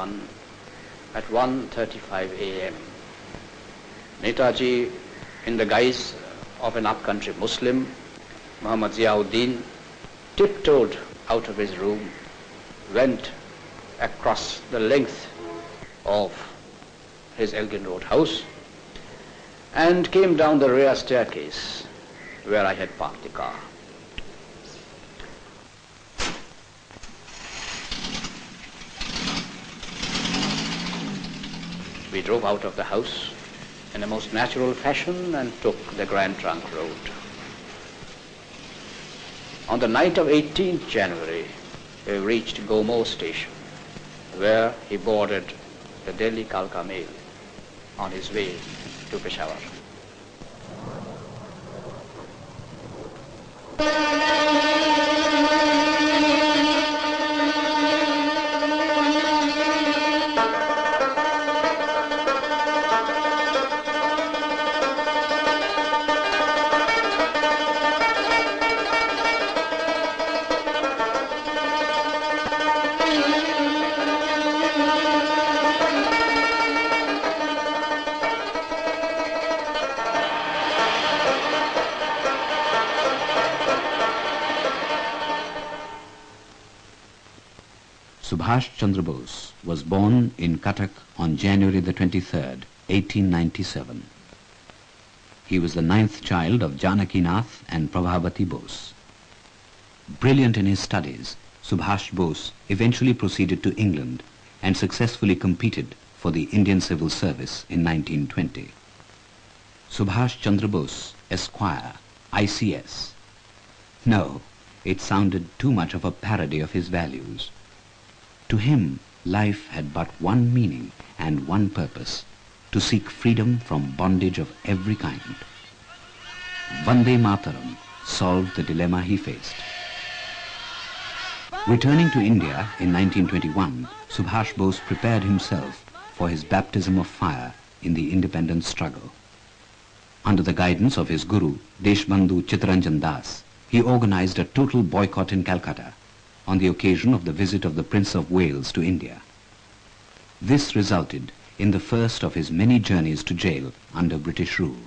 1921 at 1:35 a.m. Netaji, in the guise of an upcountry Muslim, Muhammad Ziauddin, tiptoed out of his room, went across the length of his Elgin Road house and came down the rear staircase where I had parked the car. We drove out of the house in a most natural fashion and took the Grand Trunk Road. On the night of 18th January, we reached Gomo station, where he boarded the Delhi Kalka mail on his way to Peshawar. Subhash Chandra Bose was born in Cuttack on January the 23rd, 1897. He was the 9th child of Janaki Nath and Prabhavati Bose. Brilliant in his studies, Subhash Bose eventually proceeded to England and successfully competed for the Indian Civil Service in 1920. Subhash Chandra Bose, Esquire, ICS. No, it sounded too much of a parody of his values. To him, life had but one meaning and one purpose, to seek freedom from bondage of every kind. Vande Mataram solved the dilemma he faced. Returning to India in 1921, Subhash Bose prepared himself for his baptism of fire in the independence struggle. Under the guidance of his guru, Deshbandhu Chittaranjan Das, he organized a total boycott in Calcutta on the occasion of the visit of the Prince of Wales to India. This resulted in the first of his many journeys to jail under British rule.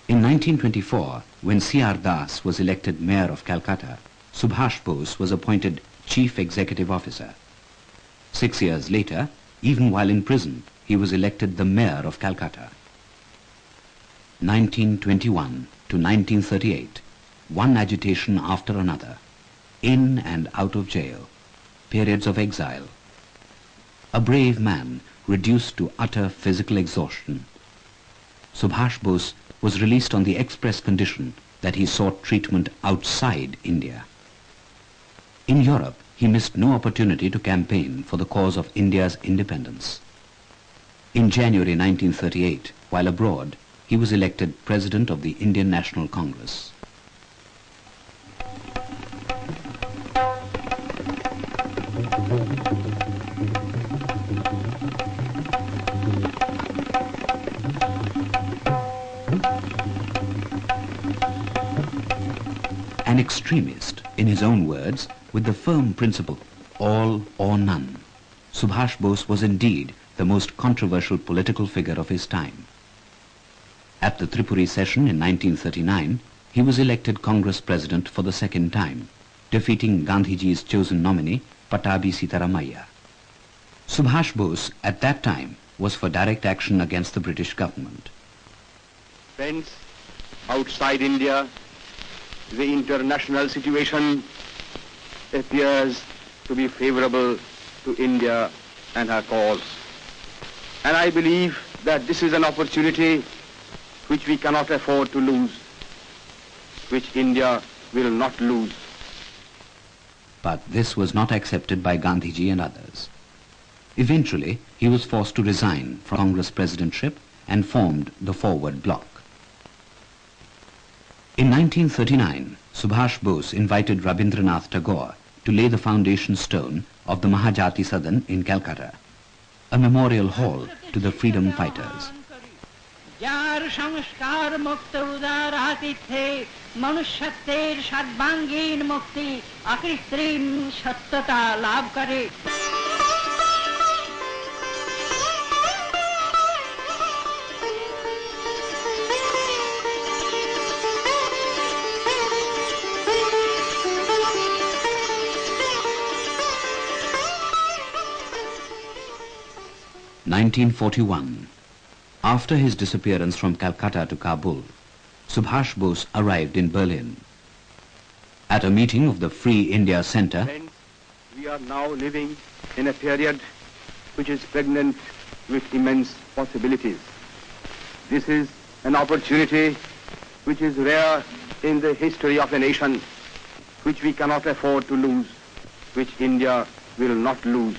In 1924, when C.R. Das was elected Mayor of Calcutta, Subhash Bose was appointed Chief Executive Officer. 6 years later, even while in prison, he was elected the Mayor of Calcutta. 1921 to 1938, one agitation after another, in and out of jail, periods of exile. A brave man reduced to utter physical exhaustion. Subhash Bose was released on the express condition that he sought treatment outside India. In Europe, he missed no opportunity to campaign for the cause of India's independence. In January 1938, while abroad, he was elected President of the Indian National Congress. An extremist, in his own words, with the firm principle, all or none, Subhash Bose was indeed the most controversial political figure of his time. At the Tripuri session in 1939, he was elected Congress President for the second time, defeating Gandhiji's chosen nominee, Patabi Sitaramaiah. Subhash Bose, at that time, was for direct action against the British government. Friends, outside India, the international situation appears to be favorable to India and her cause. And I believe that this is an opportunity which we cannot afford to lose, which India will not lose. But this was not accepted by Gandhiji and others. Eventually, he was forced to resign from Congress presidentship and formed the Forward Bloc. In 1939, Subhash Bose invited Rabindranath Tagore to lay the foundation stone of the Mahajati Sadan in Calcutta, a memorial hall to the freedom fighters. যার সংস্কার মুক্ত উদার আতিথ্যে মনুষ্যত্বের সর্বাঙ্গীন মুক্তি অকৃত্রিম সত্যতা লাভ করে। 1941. After his disappearance from Calcutta to Kabul, Subhash Bose arrived in Berlin. At a meeting of the Free India Center, Friends, we are now living in a period which is pregnant with immense possibilities. This is an opportunity which is rare in the history of a nation, which we cannot afford to lose, which India will not lose.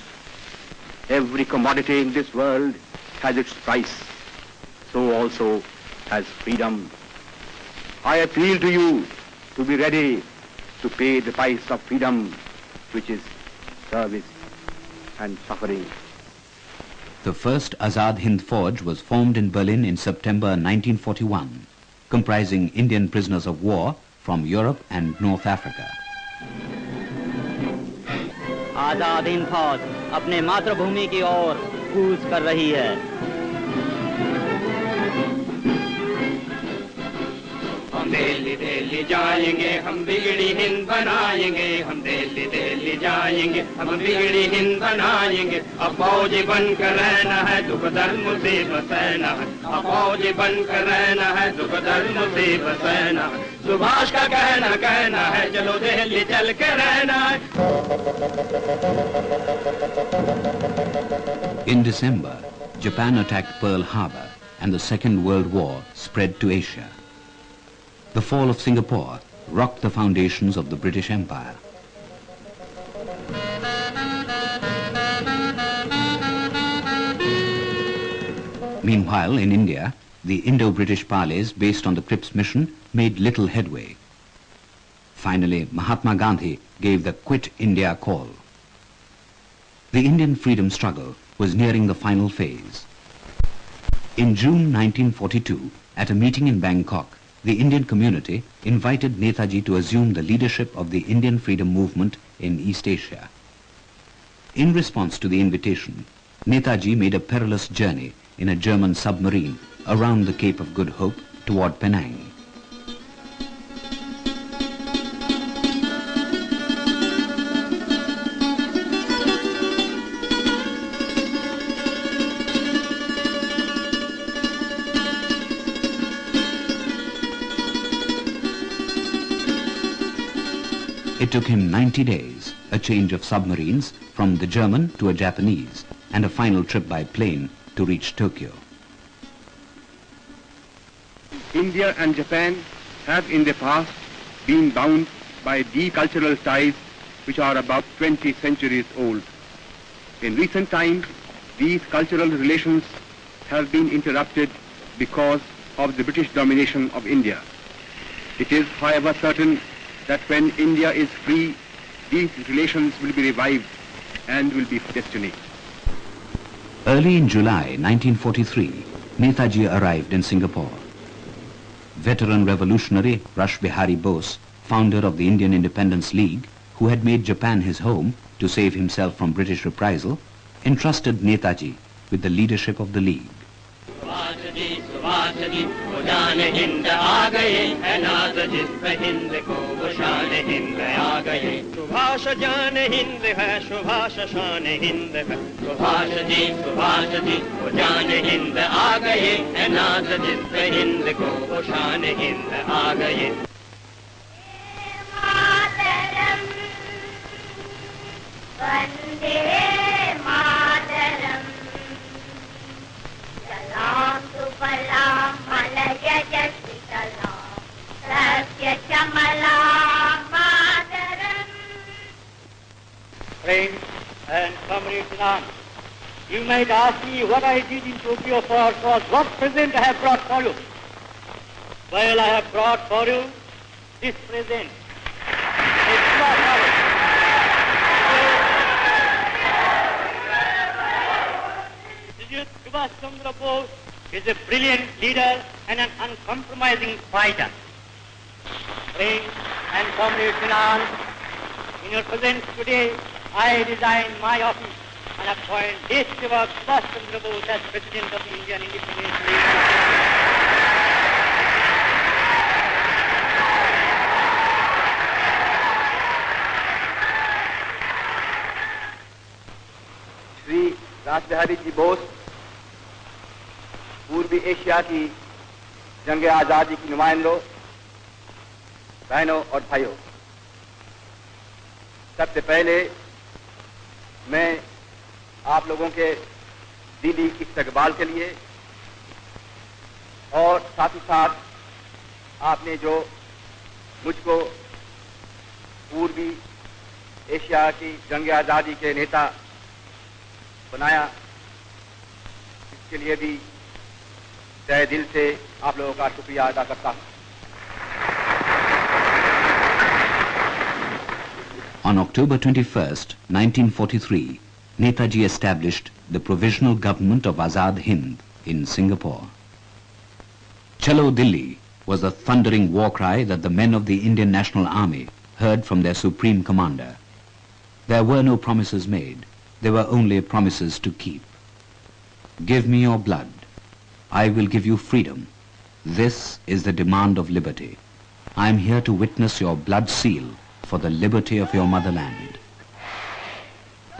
Every commodity in this world has its price. So also has freedom. I appeal to you to be ready to pay the price of freedom, which is service and suffering. the first Azad Hind Fauj was formed in Berlin in September 1941, comprising Indian prisoners of war from Europe and North Africa. Azad Hind फौज अपने मातृभूमि की ओर कूच कर रही है। हम दिल्ली दिल्ली जाएंगे, हम बिगड़ी हिंद बनाएंगे, हम दिल्ली दिल्ली जाएंगे, हम बिगड़ी हिंद बनाएंगे। अब फौजी बनकर रहना है, दुख दर्द मुसीबत सहना है। अब फौजी बनकर रहना है, दुख दर्द मुसीबत सहना है। सुभाष का कहना है, चलो दिल्ली चल के रहना है। In December, Japan attacked Pearl Harbor and the Second World War spread to Asia. The fall of Singapore rocked the foundations of the British Empire. Meanwhile, in India, the Indo-British parleys based on the Cripps mission made little headway. Finally, Mahatma Gandhi gave the Quit India call. The Indian freedom struggle was nearing the final phase. In June 1942, at a meeting in Bangkok, the Indian community invited Netaji to assume the leadership of the Indian freedom movement in East Asia. In response to the invitation, Netaji made a perilous journey in a German submarine around the Cape of Good Hope toward Penang. It took him 90 days, a change of submarines from the German to a Japanese, and a final trip by plane to reach Tokyo. India and Japan have in the past been bound by deep cultural ties which are about 20 centuries old. In recent times, these cultural relations have been interrupted because of the British domination of India. It is, however, certain that when India is free, these relations will be revived and will be destiny. Early in July 1943, Netaji arrived in Singapore. Veteran revolutionary Rash Bihari Bose, founder of the Indian Independence League, who had made Japan his home to save himself from British reprisal, entrusted Netaji with the leadership of the League. Subhash ji वो जान हिंद आ गए है नाज जिस पे हिंद को वो शान हिंद आ गए सुभाष जान हिंद है सुभाष शान हिंद है सुभाष जी वो जान हिंद आ गए है नाज जिस पे हिंद को वो शान हिंद आ गए Friends and comrades in arms, you might ask me what I did in Tokyo for cause, what present I have brought for you. Well, I have brought for you this present. Subhash Chandra Bose is a brilliant leader and an uncompromising fighter. Friends and comrades in arms, in your presence today, I resign my office and appoint Deshsevak Subhash Chandra Bose as President of the Indian Independence League. Shri Rash Bihari Ji Bose पूर्वी Asia की जंग आज़ादी की नुमाइंदों, बहनों और भाइयों, सबसे पहले मैं आप लोगों के दिली इस्तकबाल के लिए और साथ ही साथ आपने जो मुझको पूर्वी एशिया की जंग आज़ादी के नेता बनाया, इसके लिए भी तहे दिल से आप लोगों का शुक्रिया अदा करता हूं। On October 21st, 1943, Netaji established the Provisional Government of Azad Hind in Singapore. Chalo Dilli was the thundering war cry that the men of the Indian National Army heard from their supreme commander. There were no promises made. There were only promises to keep. Give me your blood. I will give you freedom. This is the demand of liberty. I am here to witness your blood seal for the liberty of your motherland.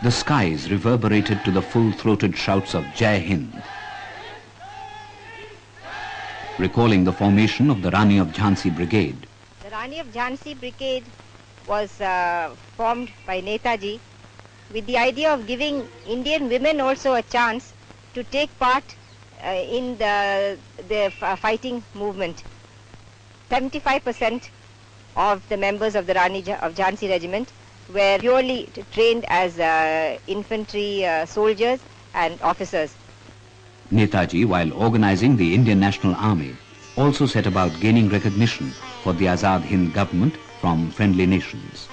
The skies reverberated to the full-throated shouts of Jai Hind. Recalling the formation of the Rani of Jhansi Brigade. The Rani of Jhansi Brigade was formed by Netaji with the idea of giving Indian women also a chance to take part in the fighting movement. 75% of the members of the Rani of Jhansi regiment were purely trained as infantry soldiers and officers. Netaji, while organizing the Indian National Army, also set about gaining recognition for the Azad Hind government from friendly nations.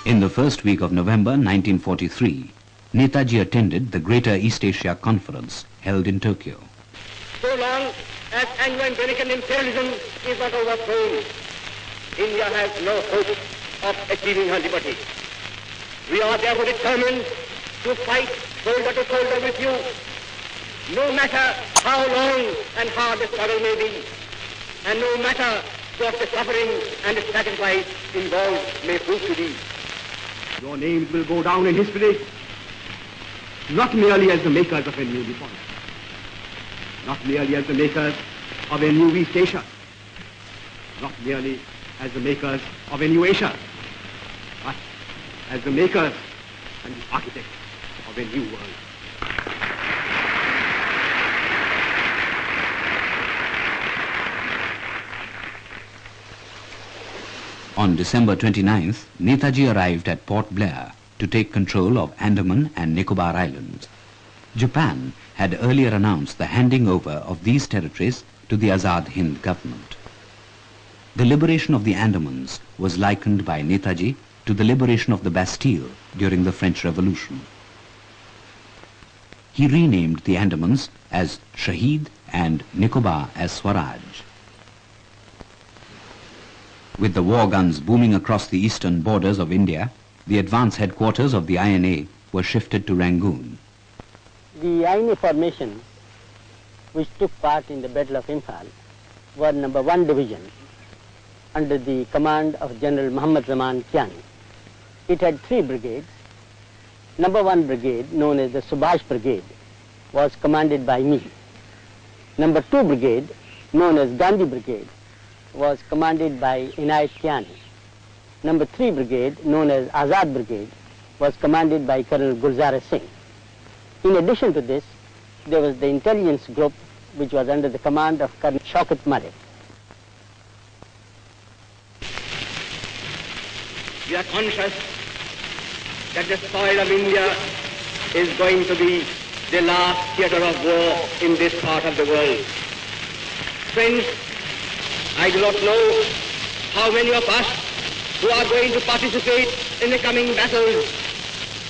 In the first week of November 1943, Netaji attended the Greater East Asia Conference held in Tokyo. So long as Anglo-American imperialism is not overthrown, India has no hope of achieving her liberty. We are therefore determined to fight shoulder to shoulder with you, no matter how long and hard the struggle may be, and no matter what the suffering and the sacrifice involved may prove to be. Your names will go down in history, not merely as the makers of a new republic, not merely as the makers of a new East Asia, not merely as the makers of a new Asia, but as the makers and the architects of a new world. On December 29th, Netaji arrived at Port Blair to take control of Andaman and Nicobar Islands. Japan had earlier announced the handing over of these territories to the Azad Hind government. The liberation of the Andamans was likened by Netaji to the liberation of the Bastille during the French Revolution. He renamed the Andamans as Shahid and Nicobar as Swaraj. With the war guns booming across the eastern borders of India, the advance headquarters of the INA were shifted to Rangoon. The INA formations which took part in the Battle of Imphal were number 1 division under the command of General Muhammad Zaman Kiani. It had 3 brigades. Number 1 brigade, known as the Subhash Brigade, was commanded by me. Number 2 brigade, known as Gandhi Brigade, was commanded by Inayat Kiani. Number 3 brigade, known as Azad Brigade, was commanded by Colonel Gulzar Singh. In addition to this, there was the intelligence group which was under the command of Colonel Shaukat Malik. We are conscious that the soil of India is going to be the last theater of war in this part of the world. Friends, I do not know how many of us who are going to participate in the coming battles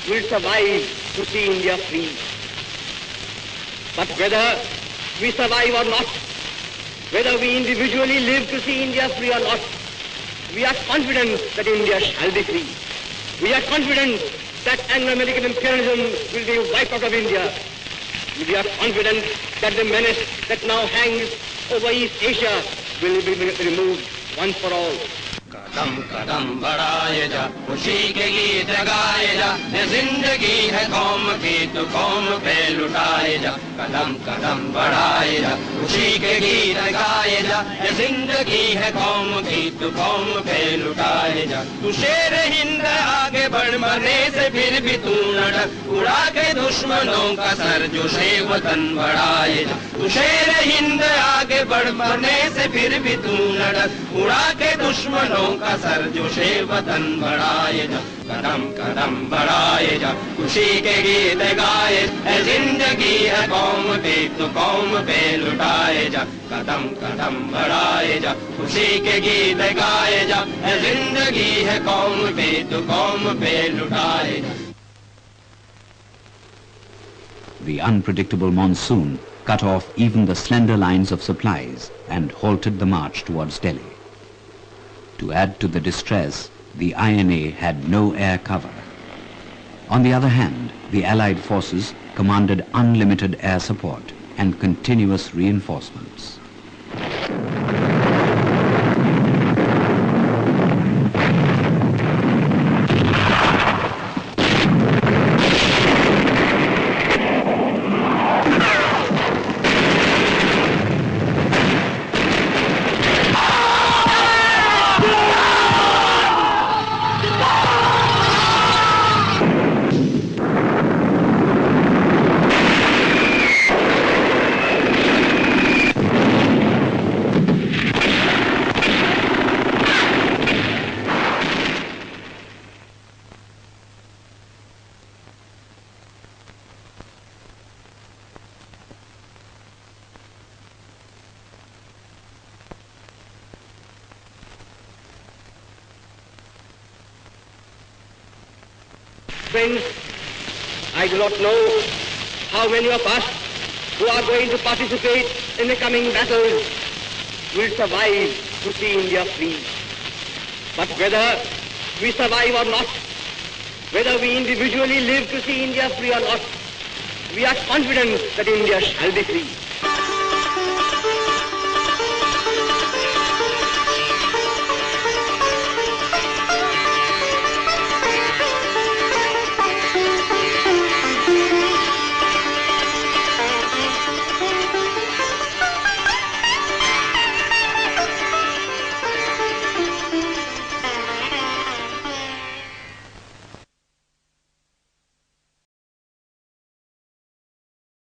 will survive to see India free. But whether we survive or not, whether we individually live to see India free or not, we are confident that India shall be free. We are confident that Anglo-American imperialism will be wiped out of India. We are confident that the menace that now hangs over East Asia will be removed once for all. कदम कदम बढ़ाए जा, खुशी के गीत गाए जा, ये जिंदगी है कौम की तो कौम पे लुटाए जा। कदम कदम बढ़ाए जा, खुशी के गीत गाए जा, ये जिंदगी है कौम की तो कौम पे लुटाए जा। तू शेर हिंद आगे बढ़, मरने से फिर भी तू न डर, उड़ा के दुश्मनों का सर जो शे वतन बढ़ाए जा। तू शेर हिंद आगे बढ़, मरने से फिर भी तू न डर, उड़ा के दुश्मनों का सर जो शे वतन बढ़ाए जा। कदम कदम बढ़ाए जा, खुशी के गीत गाए, है जिंदगी है कौम की तो कौम पे लुटाए जा। कदम कदम बढ़ाए जा, खुशी के गीत गाए जा, है जिंदगी है कौम की तो कौम पे लुटाए जा। The unpredictable monsoon cut off even the slender lines of supplies and halted the march towards Delhi. To add to the distress, the INA had no air cover. On the other hand, the Allied forces commanded unlimited air support and continuous reinforcements. Friends, I do not know how many of us who are going to participate in the coming battles will survive to see India free. But whether we survive or not, whether we individually live to see India free or not, we are confident that India shall be free.